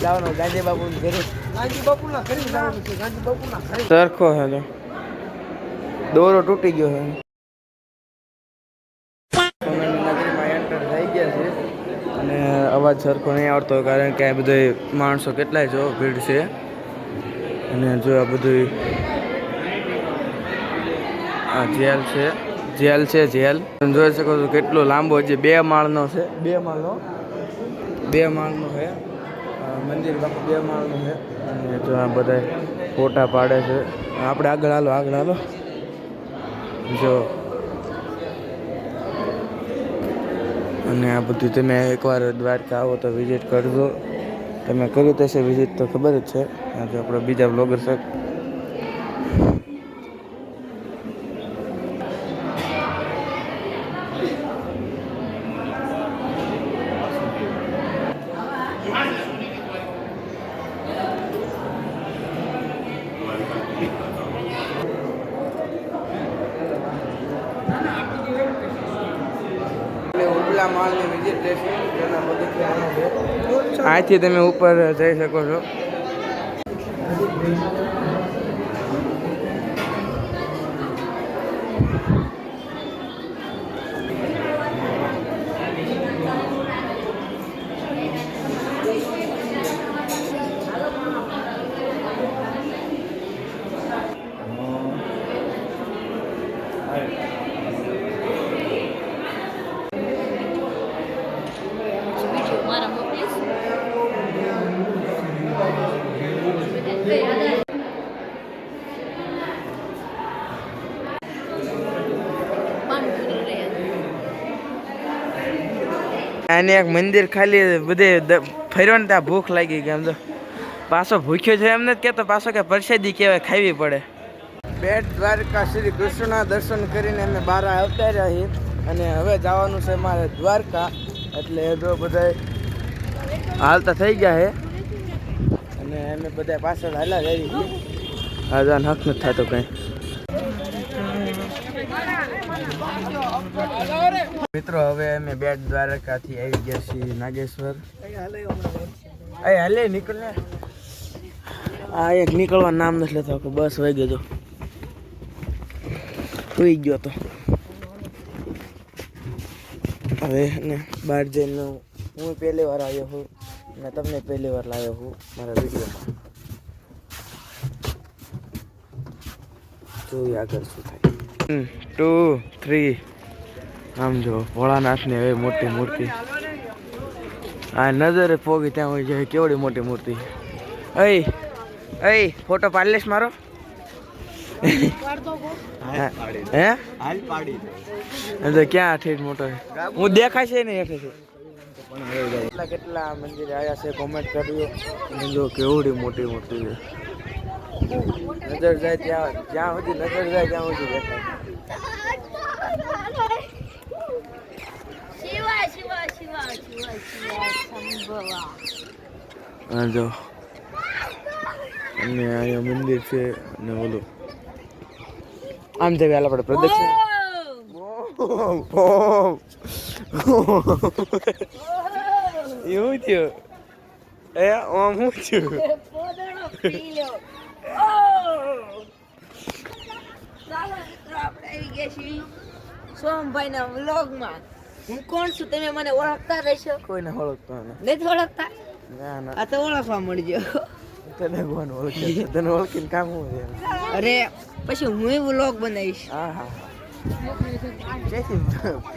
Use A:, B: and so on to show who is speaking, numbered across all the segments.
A: જવાનું ગાંધી બાપુના ઘરે. ગાંધી બાપુના ઘરે જવાનું છે. ગાંધી બાપુના ઘરે સરખો હેલો દોરો તૂટી ગયો છે. નગરીમાં એન્ટર થઈ ગયા છે અને અવાજ સરખો નહીં આવતો કારણ કે આ બધા માણસો કેટલાય જો ભીડ છે. અને જો આ બધું આ જેલ છે. જેલ તમે જોઈ શકો છો કેટલો લાંબો છે. 2 માળનો છે. 2 માળનો છે મંદિર. બાપુ 2 માળનું છે. અને જો આ બધા ફોટા પાડે છે. આપણે આગળ હાલો જો. અને આ બધું તમે એકવાર દ્વારકા આવો તો વિઝિટ કરજો. તમે કર્યું તો છે વિઝિટ તો ખબર જ છે. આજે આપણે બીજા બ્લોગર છે. માળની વિઝિટ રહેશે. અહીંથી તમે ઉપર જઈ શકો છો. આને એક મંદિર ખાલી બધે ફર્યો ને ત્યાં ભૂખ લાગી ગઈ. એમ તો પાછો ભૂખ્યો છે એમ નથી કહેતો, પાછો કે પ્રસાદી કહેવાય, ખાવી પડે. બેટ દ્વારકા શ્રી કૃષ્ણના દર્શન કરીને અમે બહાર આવતા રહ્યા છીએ અને હવે જવાનું છે મારે દ્વારકા. એટલે જો બધા હાલતા થઈ ગયા છે અને અમે બધા પાછળ હાલા જઈએ છીએ. આજાન હક નથી થતો કંઈ. મિત્રો હવે અમે બેટ દ્વારકાથી આવી ગયા છીએ નાગેશ્વર. હાલે નીકળે. આ એક નીકળવાનું નામ નથી લેતો. બસ વહી ગયો, સુઈ ગયો તો. હવે ને બહાર જઈને હું પહેલી વાર આવ્યો છું અને તમને પહેલી વાર લાવ્યો છું મારા વિડીયોમાં. જોઈએ આગળ શું થાય. 1 2 3 આમ જો ભોળાનાથની હવે મોટી મૂર્તિ. આ નજરે પોગી ત્યાં હોય જાય કેવડી મોટી મૂર્તિ. અય ફોટો પાડી લેશ મારો? હે ક્યાં ઠેઠ મોટો હું દેખાય છે ને હેઠે છે. કેટલા મંદિરે આવ્યા છે કોમેન્ટ કર્યો. જો કેવડી મોટી મૂર્તિ છે. નજર જાય ત્યાં જ્યાં સુધી નજર જાય ત્યાં સુધી દેખાય. હા જો અને અહીંયા મંદિર છે અને ઓલું આમ જઈએ આપણે પ્રદક્ષિણ. એવું થયું આમ શું થયું?
B: સોમભાઈ ના વ્લોગમાં હું કોણ છું તમે મને ઓળખતા રહેશો?
A: કોઈને ઓળખતો
B: નથી ઓળખતા?
A: ના ના
B: આ તો ઓળખવા મળજો.
A: તને કોણ ઓળખે? તને ઓળખીને કામ શું છે?
B: અરે પછી હું વ્લોગ બનાવીશ.
A: હા હા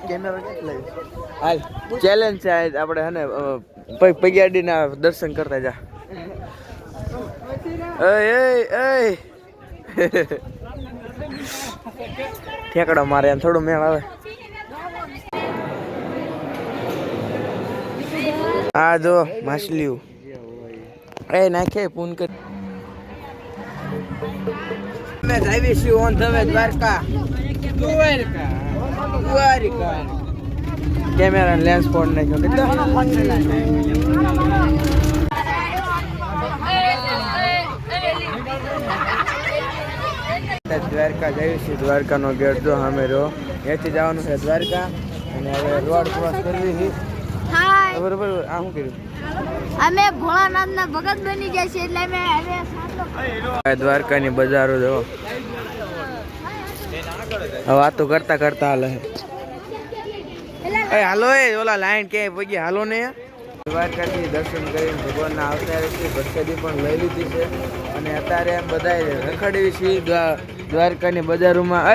A: કેમેરો કેટલા હાલ ચેલેન્જ છે આપણે હે ને પગિયાડીના દર્શન કરતા જા. ઠેકડો મારે એમ થોડું મેળ આવે. આ જો માછલીઓ નાખે પૂન કર. અમે આવી છીએ on the way Dwarka. Camera lens phone નાખ્યો કેટલો. દ્વારકા જઈએ છીએ. દ્વારકાનો ગેટ જો સામે રહ્યો. અહીંયાથી જવાનું છે દ્વારકા અને હવે રોડ ક્રોસ કરવી છે. બરોબર. આ શું કર્યું?
B: અમે ભોળાનાથના ભગત બની ગયા છે એટલે અમે હવે
A: આ દ્વારકાની બજારો જો હવે વાતો કરતા કરતા હાલે એ હાલો એ ઓલા લાઈન કે પગી હાલો ને દ્વારકાથી દર્શન કરીને ભગવાનના આવતા રહેશે પ્રસાદી પણ લઈ લીધી છે અને અત્યારે બધા રખડવી છીએ દ્વારકાની બજારોમાં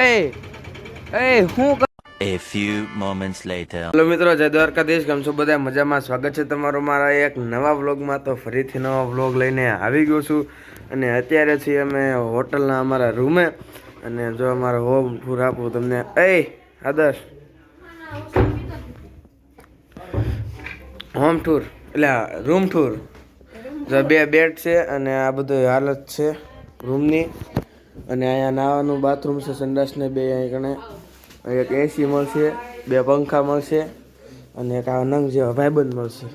A: એ હું
C: A few moments later.
A: Hello મિત્રો, જય દ્વારકાધીશ. કેમ છો બધા? મજામાં. સ્વાગત છે તમારું મારા એક નવા વ્લોગમાં. તો ફરીથી નવા વ્લોગ લઈને આવી ગયો છું અને અત્યારે છીએ અમે હોટલના અમારા રૂમે અને જો અમારો હોમ ટૂર આપું તમને. આદર્શ હોમ ટૂર એટલે રૂમ ટૂર. જો 2 બેડ છે અને આ બધું હાલત છે રૂમની અને અહીંયા નાવાનું બાથરૂમ છે, સંડાસને 2 અહીં કણે એક એસી મળશે, 2 પંખા મળશે અને એક આ નંગ જેવા ભાઈબંધ મળશે.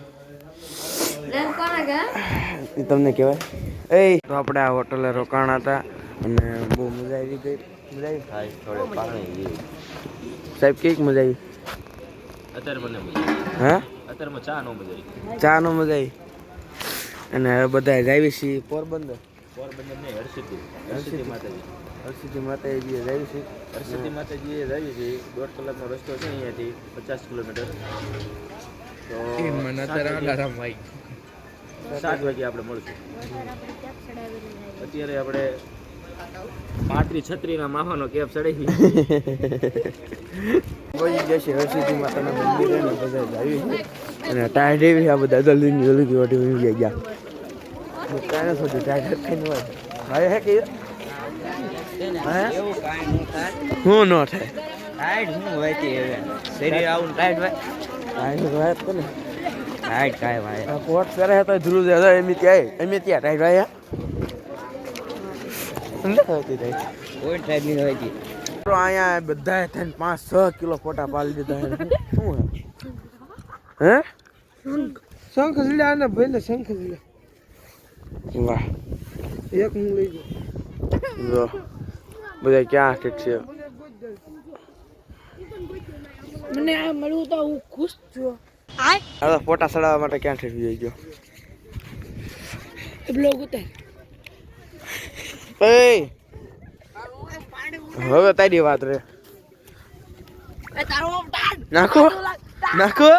A: એ તમને કહેવાય. તો આપણે આ હોટલે રોકાણા હતા અને બહુ મજા આવી ગઈ. મજા આવી સાહેબ? કઈક મજા આવી?
D: અત્યારે મને મજા
A: હા,
D: અત્યારમાં ચા નો મજા આવી.
A: ચા નો મજા આવી. અને હવે બધા જાવી છીએ પોરબંદર.
D: પોરબંદર ને હરસિદ્ધિ માતાજી.
A: હરસિદ્ધિ માતાજી જાવી છીએ.
D: હરસિદ્ધિ માતાજી એ જઈએ છીએ. 1.5 કલાકનો રસ્તો છે અહીંયાથી 50 કિલોમીટર. તો 7 વાગે આપણે મળશું. અત્યારે આપણે 35-36 ના માહોનો કેબ ચડી
A: પહોંચી જશે હરસિદ્ધિ માતાના મંદિરે ને બધા જાવી છે અને ટાઈડ એવી આ બધા જલ્દી વાટી ગયા. કાંઈ નથી ટાઈડ ખાઈને હોય હે કે હું ન થાય
D: ટાઈટ હું હોય કે શરીર આવું ટાઈટ હોય
A: ટાઈડ વાત કોને
D: ટાઈટ કાંઈ ભાઈ
A: આ કોટ કરે તો ધ્રુવ દે એમ ત્યાં ટાઈડ વાયા
D: કોઈ ટાઈટ નહીં હોય કે
A: અહીંયા બધા થઈને 5-6 કિલો ફોટા પાડી દીધા. શું હે શંખ ઝીલા ને ભાઈ શંખ ઝીલા. વાહ, એક હું લઈ ગયો. બધા ક્યાં ઠીક છે?
B: મને આ મળ્યું તો હું ખુશ છું.
A: હવે ફોટા ચડાવવા માટે ક્યાં ઠીક જઈ ગયો?
B: બ્લોગ ઉતાર.
A: હવે તારી વાત રે.
B: તારો
A: નાખો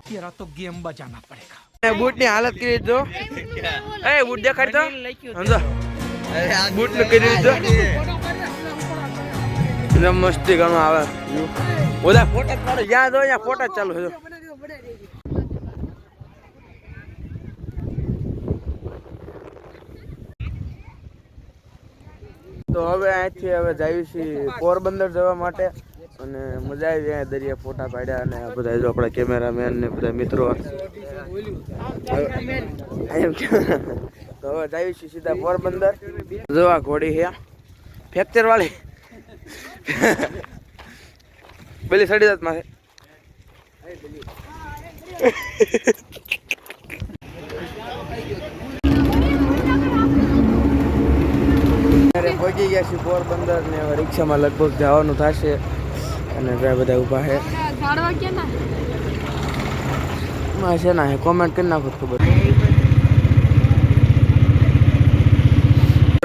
A: તેરા તો ગેમ બજાના પડેગા. બૂટ ની હાલત કરી દો. બૂટ દેખાડ તો સમજો. બૂટ ને કરી દીધો. એકદમ મસ્તી ઘણું આવે. ઓલા ફોટા પાડો જ્યાં જો અહીંયા ફોટા ચાલુ છે. તો હવે અહીંથી હવે જઈએ છીએ પોરબંદર જવા માટે અને મજા આવી અહીંયા દરિયા ફોટા પાડ્યા અને બધા જો આપણા કેમેરામેન ને બધા મિત્રો. તો હવે જઈએ છીએ સીધા પોરબંદર. જો આ ઘોડી છે ફ્રેક્ચર વાળી પેલી સડી જાત માથે. પહોંચી ગયા છીએ પોરબંદર ને હવે રિક્ષામાં લગભગ જવાનું થશે અને ત્યાં બધા ઊભા છે. છે ના કોમેન્ટ કરી નાખો ખબર.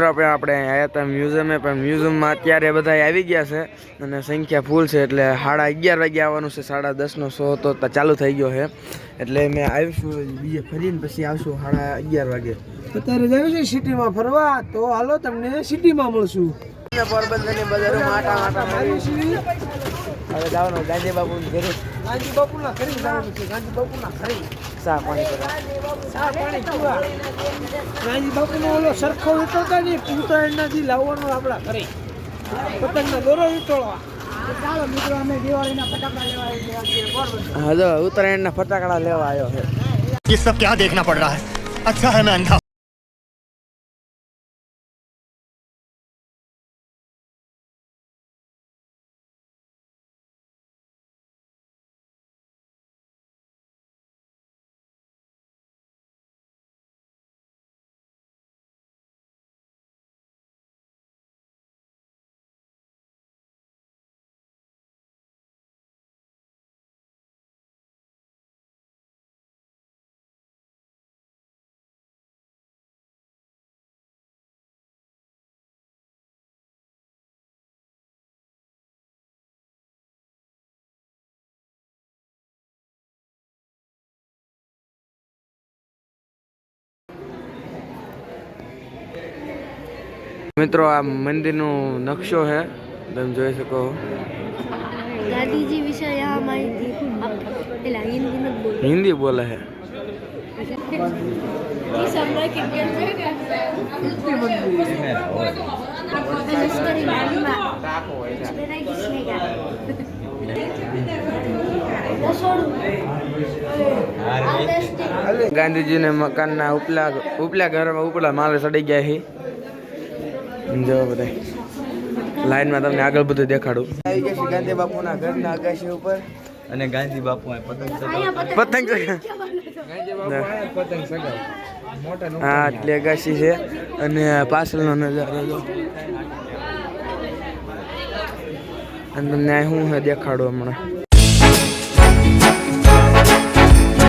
A: આપણે આવ્યા હતા મ્યુઝિયમે પણ મ્યુઝિયમમાં અત્યારે બધા આવી ગયા છે અને સંખ્યા ફૂલ છે એટલે 11:30 વાગે આવવાનું છે. 10:30નો શો તો ચાલુ થઈ ગયો છે એટલે મેં આવીશું બીજે ફરીને પછી આવશું 11:30 વાગે.
E: અત્યારે જાય છે સિટીમાં ફરવા તો હાલો તમને સિટીમાં મળશું.
A: પોરબંદરની બજારોમાં આટા મારી છીએ. હવે જવાનું ગાંધી બાપુની ઘરે.
E: ગાંધી બાપુના ઘરે જવાનું છે. ગાંધી બાપુના ઘરે
A: ચા પાણી કરવા.
E: ચા પાણી પીવા. ગાંધી બાપુનો ઓલો સરખો વિતરતા ને ઉત્તરાયણના દી લાવવાનો આપણા ઘરે પતંગના દોરો વિતરવા. ચાલો મિત્રો અમે દિવાળીના ફટાકડા લેવા આવ્યા છીએ પોરબંદર.
A: હા જો ઉત્તરાયણના ફટાકડા લેવા આવ્યો છે.
F: ये सब क्या देखना पड़ रहा है? अच्छा है मैं अंधा
A: મિત્રો આ મંદિરનો નકશો છે, તમે જોઈ શકો.
G: गांधी जी विषय यहाँ माहिती પેલા હિન્દી ન બોલ
A: હિન્દી બોલે છે.
G: सम्राट के लश्करी लालीमा लड़ाई किसने किया
A: ગાંધીજીને મકાનના ઉપલા ઘરમાં ઉપલા માલે ચડી ગયા છે. જો બધા લાઈનમાં તમને આગળ બધું દેખાડું. આવી ગયા છે ગાંધી બાપુના ઘરના અગાશી ઉપર
D: અને ગાંધી બાપુ પતંગ
A: પતંગ હા એટલે અગાશી છે અને પાછળનો નજારો જો. અને તમને શું છે દેખાડું હમણાં.